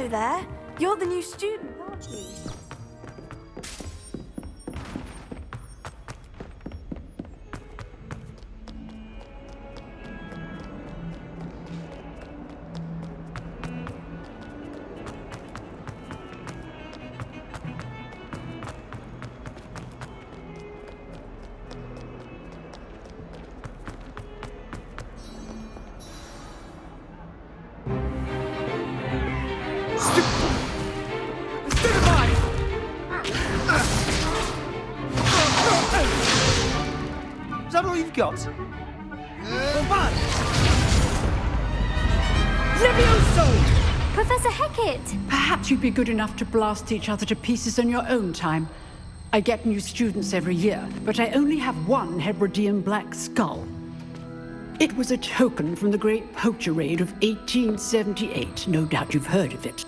Hello there. You're the new student, aren't you? Is that all you've got? Levioso! Professor Hecat! Perhaps you'd be good enough to blast each other to pieces in your own time. I get new students every year, but I only have one Hebridean black skull. It was a token from the Great Poacher Raid of 1878. No doubt you've heard of it.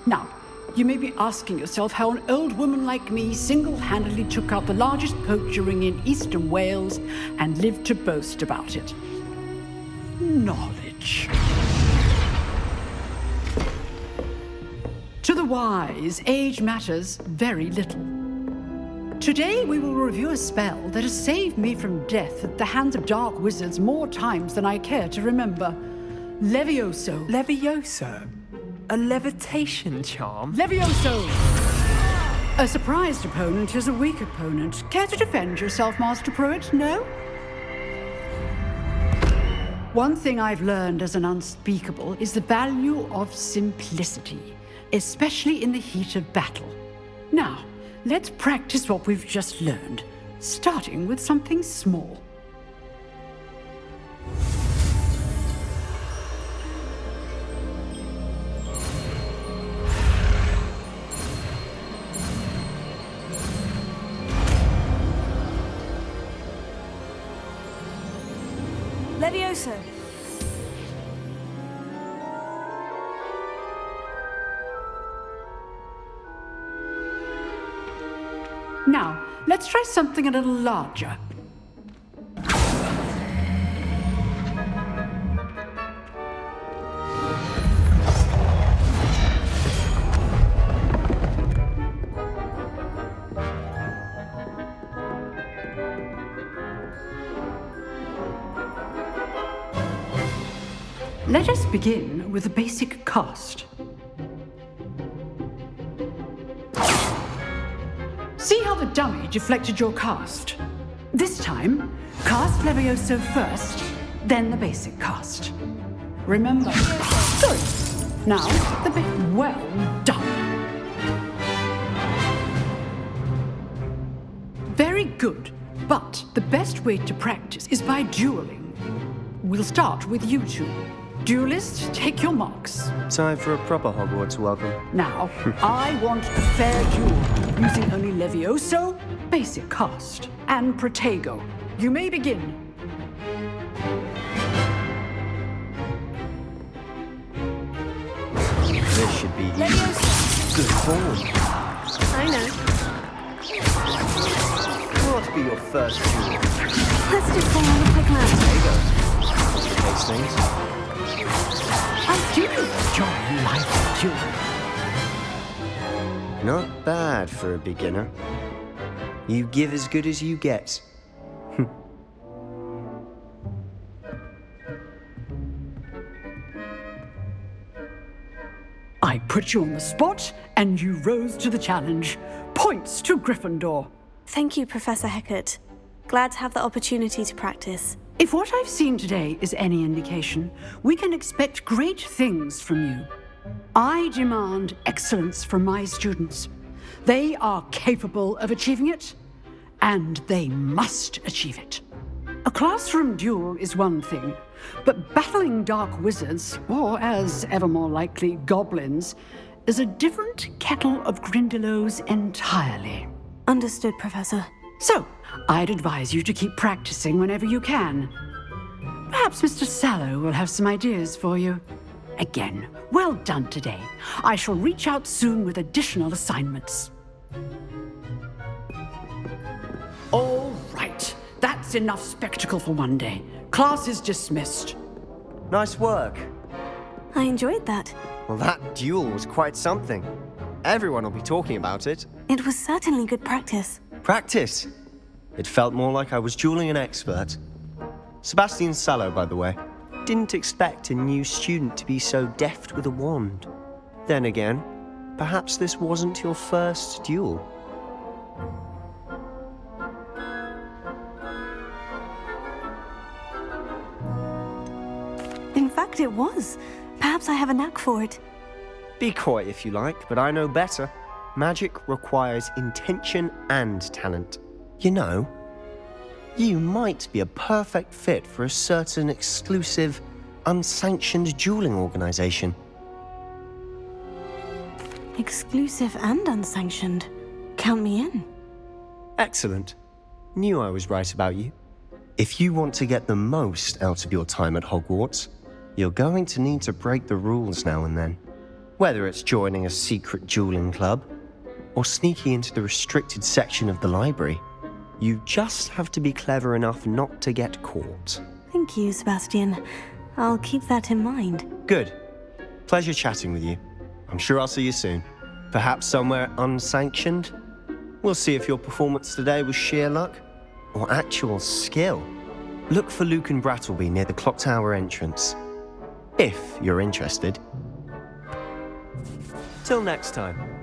Now, you may be asking yourself how an old woman like me single-handedly took out the largest poacher ring in eastern Wales and lived to boast about it. Knowledge. To the wise, age matters very little. Today we will review a spell that has saved me from death at the hands of dark wizards more times than I care to remember. Levioso. Levioso? A levitation charm? Levioso! A surprised opponent is a weak opponent. Care to defend yourself, Master Pruitt? No? One thing I've learned as an unspeakable is the value of simplicity, especially in the heat of battle. Now, let's practice what we've just learned, starting with something small. Levioso. Now, let's try something a little larger. Let us begin with a basic cast. See how the dummy deflected your cast? This time, cast Levioso first, then the basic cast. Remember. Good. Now, the bit. Well done. Very good. But the best way to practice is by dueling. We'll start with you two. Duelists, take your marks. Time for a proper Hogwarts welcome. Now, I want a fair duel, using only Levioso, basic cast, and Protego. You may begin. This should be Levioso. good form. I know. What be your first duel? Let's do one on the quick land. There you go. Complicates things. I do enjoy life duel. Not bad for a beginner. You give as good as you get. I put you on the spot, and you rose to the challenge. Points to Gryffindor. Thank you, Professor Hecat. Glad to have the opportunity to practice. If what I've seen today is any indication, we can expect great things from you. I demand excellence from my students. They are capable of achieving it, and they must achieve it. A classroom duel is one thing, but battling dark wizards, or as ever more likely, goblins, is a different kettle of Grindylows entirely. Understood, Professor. So, I'd advise you to keep practicing whenever you can. Perhaps Mr. Sallow will have some ideas for you. Again, well done today. I shall reach out soon with additional assignments. All right, that's enough spectacle for one day. Class is dismissed. Nice work. I enjoyed that. Well, that duel was quite something. Everyone will be talking about it. It was certainly good practice. Practice. It felt more like I was dueling an expert. Sebastian Sallow, by the way. Didn't expect a new student to be so deft with a wand. Then again, perhaps this wasn't your first duel. In fact, it was. Perhaps I have a knack for it. Be coy if you like, but I know better. Magic requires intention and talent. You know, you might be a perfect fit for a certain exclusive, unsanctioned dueling organization. Exclusive and unsanctioned. Count me in. Excellent. Knew I was right about you. If you want to get the most out of your time at Hogwarts, you're going to need to break the rules now and then. Whether it's joining a secret dueling club, or sneaking into the restricted section of the library, you just have to be clever enough not to get caught. Thank you, Sebastian. I'll keep that in mind. Good. Pleasure chatting with you. I'm sure I'll see you soon. Perhaps somewhere unsanctioned? We'll see if your performance today was sheer luck or actual skill. Look for Luke and Brattleby near the clock tower entrance, if you're interested. Till next time.